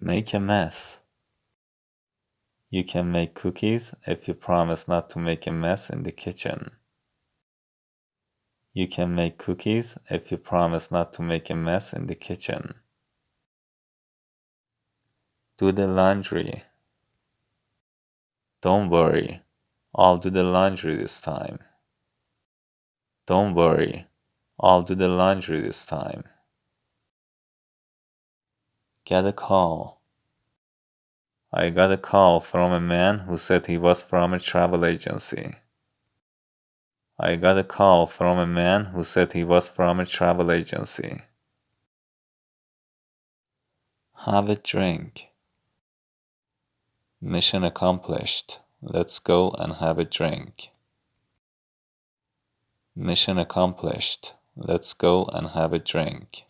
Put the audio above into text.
Make a mess. You can make cookies if you promise not to make a mess in the kitchen. You can make cookies if you promise not to make a mess in the kitchen. Do the laundry. Don't worry, I'll do the laundry this time. Don't worry, I'll do the laundry this time. Get a call. I got a call from a man who said he was from a travel agency. I got a call from a man who said he was from a travel agency. Have a drink. Mission accomplished. Let's go and have a drink. Mission accomplished. Let's go and have a drink.